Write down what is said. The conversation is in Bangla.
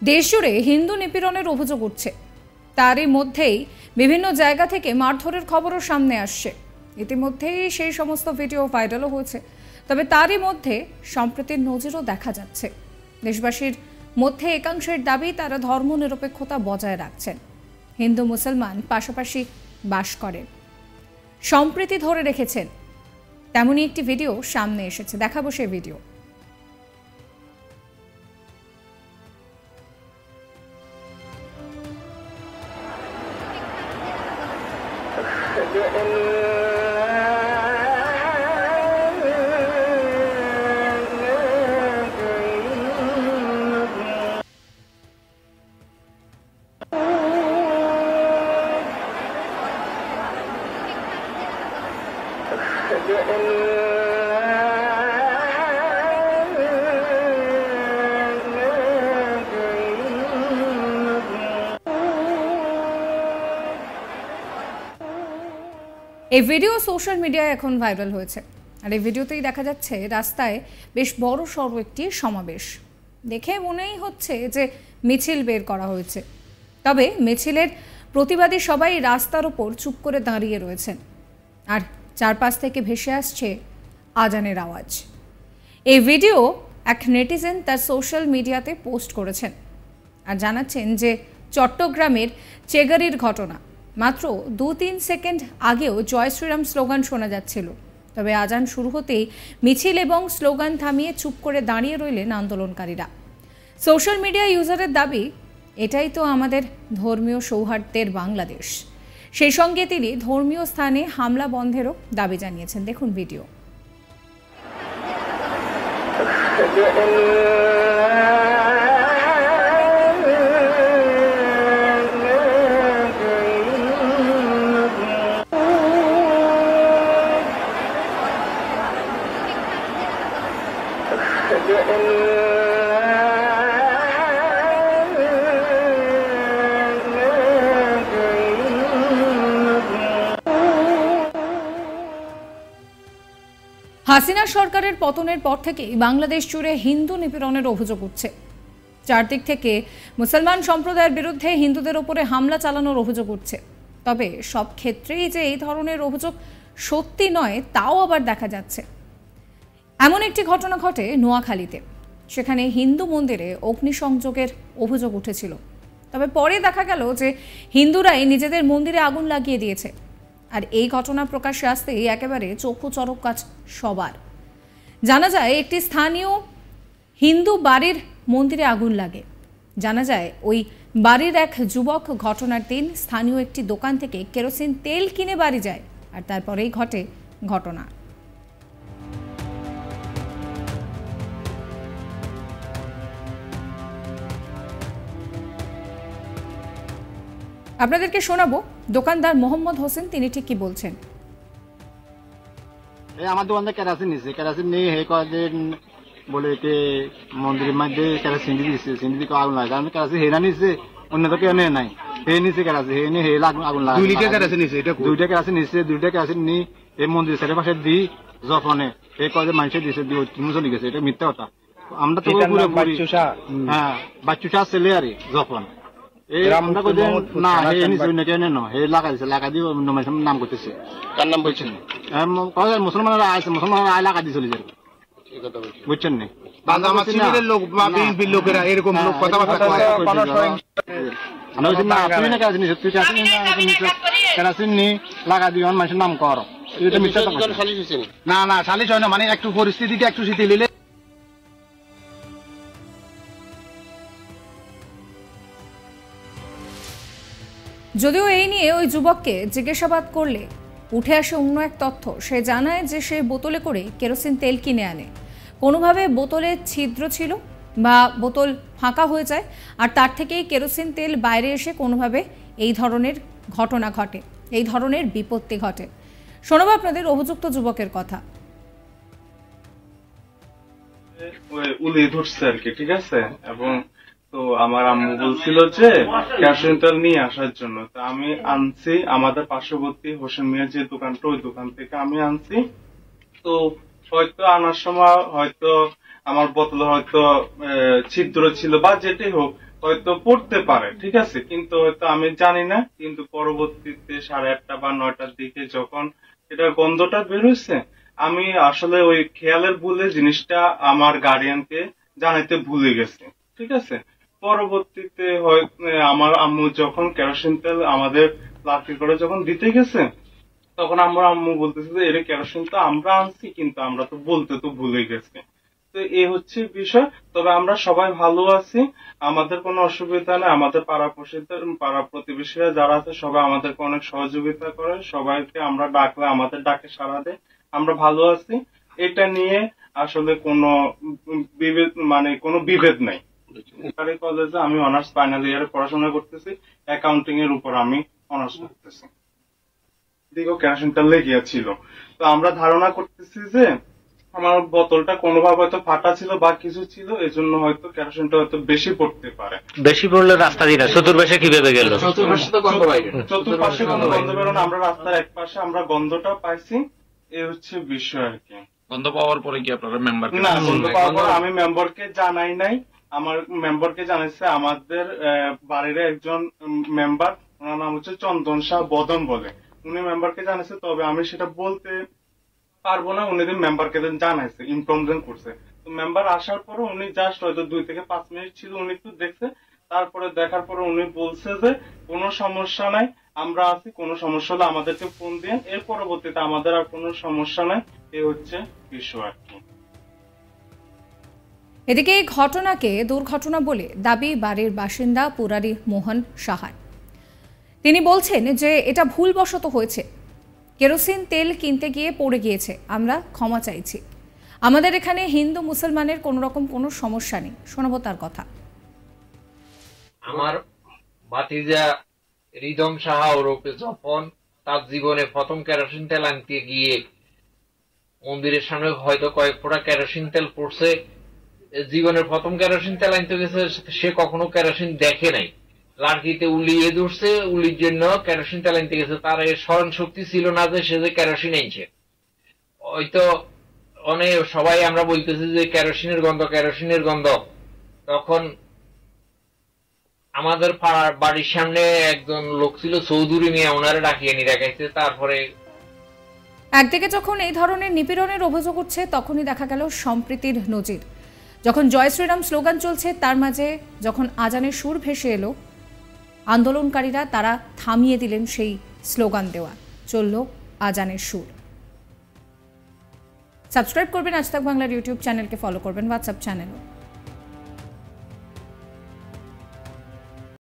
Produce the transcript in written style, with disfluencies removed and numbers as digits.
দেশজুড়ে হিন্দু নিপীড়নের অভিযোগ উঠছে। তারই মধ্যেই বিভিন্ন জায়গা থেকে মারধরের খবরও সামনে আসছে। ইতিমধ্যেই সেই সমস্ত ভিডিও ভাইরালও হয়েছে। তবে তারই মধ্যে সম্প্রীতির নজিরও দেখা যাচ্ছে। দেশবাসীর মধ্যে একাংশের দাবি তারা ধর্মনিরপেক্ষতা বজায় রাখছেন, হিন্দু মুসলমান পাশাপাশি বাস করেন, সম্প্রীতি ধরে রেখেছেন। তেমনই একটি ভিডিও সামনে এসেছে, দেখাবো সেই ভিডিও। এই ভিডিও সোশ্যাল মিডিয়ায় এখন ভাইরাল হয়েছে। আর এই ভিডিওতেই দেখা যাচ্ছে রাস্তায় বেশ বড় সড় একটি সমাবেশ। দেখে মনেই হচ্ছে যে মিছিল বের করা হয়েছে। তবে মিছিলের প্রতিবাদী সবাই রাস্তার ওপর চুপ করে দাঁড়িয়ে রয়েছেন, আর চারপাশ থেকে ভেসে আসছে আজানের আওয়াজ। এই ভিডিও এক নেটিজেন তার সোশ্যাল মিডিয়াতে পোস্ট করেছেন আর জানাচ্ছেন যে চট্টগ্রামের চেগারির ঘটনা। মাত্র 2-3 সেকেন্ড আগেও জয় শ্রীরাম স্লোগান শোনা যাচ্ছিল। তবে আজান শুরু হতেই মিছিল এবং স্লোগান থামিয়ে চুপ করে দাঁড়িয়ে রইলেন আন্দোলনকারীরা। সোশ্যাল মিডিয়া ইউজারের দাবি, এটাই তো আমাদের ধর্মীয় সৌহার্দ্যের বাংলাদেশ। সেই সঙ্গে তিনি ধর্মীয় স্থানে হামলা বন্ধেরও দাবি জানিয়েছেন। দেখুন ভিডিও। হাসিনা সরকারের পতনের পর থেকেই বাংলাদেশ জুড়ে হিন্দু নিপীড়নের অভিযোগ উঠছে। চারদিক থেকে মুসলমান সম্প্রদায়ের বিরুদ্ধে হিন্দুদের ওপরে হামলা চালানোর অভিযোগ উঠছে। তবে সব ক্ষেত্রেই যে এই ধরনের অভিযোগ সত্যি নয় তাও আবার দেখা যাচ্ছে। এমন একটি ঘটনা ঘটে নোয়াখালীতে। সেখানে হিন্দু মন্দিরে অগ্নিসংযোগের অভিযোগ উঠেছিল। তবে পরে দেখা গেল যে হিন্দুরাই নিজেদের মন্দিরে আগুন লাগিয়ে দিয়েছে। আর এই ঘটনা প্রকাশ্যে আসতেই একেবারে চক্ষু চড়ক কাজ সবার। জানা যায় একটি স্থানীয় হিন্দু বাড়ির মন্দিরে আগুন লাগে। জানা যায় ওই বাড়ির এক যুবক ঘটনার দিন স্থানীয় একটি দোকান থেকে কেরোসিন তেল কিনে বাড়ি যায়, আর তারপরেই ঘটে ঘটনা। আপনাদেরকে শোনাবো দোকানদার মোহাম্মদ হোসেন, তিনি ঠিক কি বলছেন। আমার দোকান থেকে কেরাসিন নিচ্ছে, কেরাসিন নিয়ে হে কয়েকদিন বলে কে মন্দিরের মধ্যে কেরাসিন দিচ্ছে, সিন্দি দিকে আগুন লাগে। আমি কেরাসিন হেনা নিচ্ছে, অন্য তো কেউ নেই নাই, হে নিচ্ছে কেরাসিন, হে নিয়ে হে আগুন লাগে। 2 লিটার কেরাসিন নিচ্ছে, এটা 2টা কেরাসিন নিচ্ছে, 2টা কেরাসিন নিয়ে এই মন্দিরের চারিপাশে দিই জফনে এই কয়েকদিন মানুষের দিচ্ছে, তুমি চলে গেছে। এটা মিথ্যা কথা। আমরা তো পুরোপুরি হ্যাঁ বাচ্চুসা ছেলে আর জফন নাম করতেছে। কার নাম বলছেন? মুসলমানরা আছে, মুসলমানরা এলাকা দিয়ে চলে যাবে, বুঝছেন না? লোকেরা এরকম কথাবার্তা কেরাসিন নি লাগা দিয়ে মানুষের নাম কর, না না সালিশ হয় না, মানে একটু পরিস্থিতিটা একটু শিথিল হলে। যদিও এই নিয়ে ওই যুবককে জিজ্ঞাসাবাদ করলে উঠে আসে অন্য এক তথ্য। সে জানায় যে সে বোতলে করে কেরোসিন তেল কিনে আনে। কোনোভাবে বোতলে ছিদ্র ছিল বা বোতল ফাঁকা হয়ে যায়, আর তার থেকেই কেরোসিন তেল বাইরে এসে কোনোভাবে এই ধরনের ঘটনা ঘটে, এই ধরনের বিপত্তি ঘটে। শোনাবো আপনাদের অভিযুক্ত যুবকের কথা। উলি ধরছে আর কি, ঠিক আছে। এবং তো আমার আম্মু বলছিল যে কেরোসিন তেল নিয়ে আসার জন্য, তো আমি আনছি আমাদের পার্শ্ববর্তী হোসেন মিয়ার যে দোকানটা, ওই দোকান থেকে আমি আনছি। তো হয়তো আনার সময় হয়তো আমার বোতলে হয়তো ছিদ্র ছিল বা যেটাই হোক, হয়তো পড়তে পারে, ঠিক আছে, কিন্তু হয়তো আমি জানি না। কিন্তু পরবর্তীতে 8:30 বা 9টার দিকে যখন এটা গন্ধটা বের হয়েছে, আমি আসলে ওই খেয়ালের ভুলে জিনিসটা আমার গার্ডিয়ানকে জানাইতে ভুলে গেছি, ঠিক আছে। পরবর্তীতে আমার আম্মু যখন কেরোসিন তেল আমাদের লাকি করে যখন দিতে গেছে, তখন আমার আম্মু বলতেছে যে এর কেরোসিন তো আমরা আনছি, কিন্তু আমরা তো বলতে তো ভুলে গেছি। তো এই হচ্ছে বিষয়। তবে আমরা সবাই ভালো আছি, আমাদের কোনো অসুবিধা নেই। আমাদের পাড়া প্রতিবেশীরা যারা আছে সবাই আমাদেরকে অনেক সহযোগিতা করে, সবাইকে আমরা ডাকলে আমাদের ডাকে সাড়া দেয়। আমরা ভালো আছি, এটা নিয়ে আসলে কোনো কোনো বিভেদ নাই। সরকারি কলেজে আমি অনার্স ফাইনাল ইয়ারে পড়াশোনা করতেছি, অ্যাকাউন্টিং এর উপর আমি অনার্স করতেছি। দিকেও কেরোসিনটা লেগিয়েছিল। তো আমরা ধারণা করতেছি যে আমার বোতলটা কোনোভাবে হয়তো ফাটা ছিল বা কিছু ছিল, এজন্য হয়তো কেরোসিনটা হয়তো বেশি পড়তে পারে। বেশি পড়লে রাস্তা দিয়ে চতুর্পাশে কিভাবে গেল? চতুর্পাশে কোনো গন্ধ বেরো না, আমরা রাস্তার এক পাশে আমরা গন্ধটা পাইছি, এই হচ্ছে বিষয় আর কি। গন্ধ পাওয়ার পরে কি আপনারা মেম্বার? না, গন্ধ পাওয়ার পর আমি মেম্বারকে জানাই নাই। আমার মেম্বারকে জানাইছে আমাদের বাড়ির একজন মেম্বার, ওনার নাম হচ্ছে চন্দন শাহ বদন বলে, উনি মেম্বারকে জানাইছে। তবে আমি সেটা বলতে পারবো না, উনি মেম্বারকে জানাইছে, ইনফরমেশন করছে। তো মেম্বার আসার পরে উনি জাস্ট হয়তো 2 থেকে 5 মিনিট ছিল, উনি একটু দেখছে। তারপরে দেখার পরে উনি বলছে যে কোনো সমস্যা নাই, আমরা আছি, কোনো সমস্যা হলে আমাদেরকে ফোন দিন। এর পরবর্তীতে আমাদের আর কোনো সমস্যা নাই, এই হচ্ছে বিষয় আর কি। এদিকে এই ঘটনাকে দুর্ঘটনা বলে দাবি বাড়ির বাসিন্দা পুরারি মোহন সাহার। তিনি বলছেন যে এটা ভুলবশত হয়েছে, কেরোসিন তেল কিনতে গিয়ে পড়ে গিয়েছে, আমরা ক্ষমা চাইছি। আমাদের এখানে হিন্দু মুসলমানের কোনো রকম কোনো সমস্যা নেই। শোনাবো তার কথা। আমার ভাতিজা রিদম সাহা ওরফে যখন তার জীবনে প্রথম কেরোসিন তেল আনতে গিয়ে মন্দিরের সামনে হয়তো কয়েক ফোঁটা কেরোসিন তেল পড়ছে, জীবনের প্রথম কেরোসিন তেল আনতে গেছে, সে কখনো কেরোসিন দেখে নাই। লাড়কিতে উলিয়ে ধরছে, উলির জন্য কেরোসিন তেল আনতে গেছে, তার স্মরণ শক্তি ছিল না যে সে যে কেরোসিন আনছে। হয়তো অনেক সবাই আমরা বলতেছি যে কেরোসিনের গন্ধ, কেরোসিনের গন্ধ। তখন আমাদের পাড়ার বাড়ির সামনে একজন লোক ছিল চৌধুরী মিয়া, ওনারে ডাকিয়ে নিয়ে রাখাইছে। তারপরে একদিকে যখন এই ধরনের নিপীড়নের অভিযোগ উঠছে, তখনই দেখা গেল সম্প্রীতির নজির। যখন জয় শ্রীরাম স্লোগান চলছে, তার মাঝে যখন আজানের সুর ভেসে এলো, আন্দোলনকারীরা তারা থামিয়ে দিলেন সেই স্লোগান দেওয়া, চলল আজানের সুর। সাবস্ক্রাইব করবেন আজ তাক বাংলার ইউটিউব চ্যানেলকে, ফলো করবেন হোয়াটসঅ্যাপ চ্যানেলও।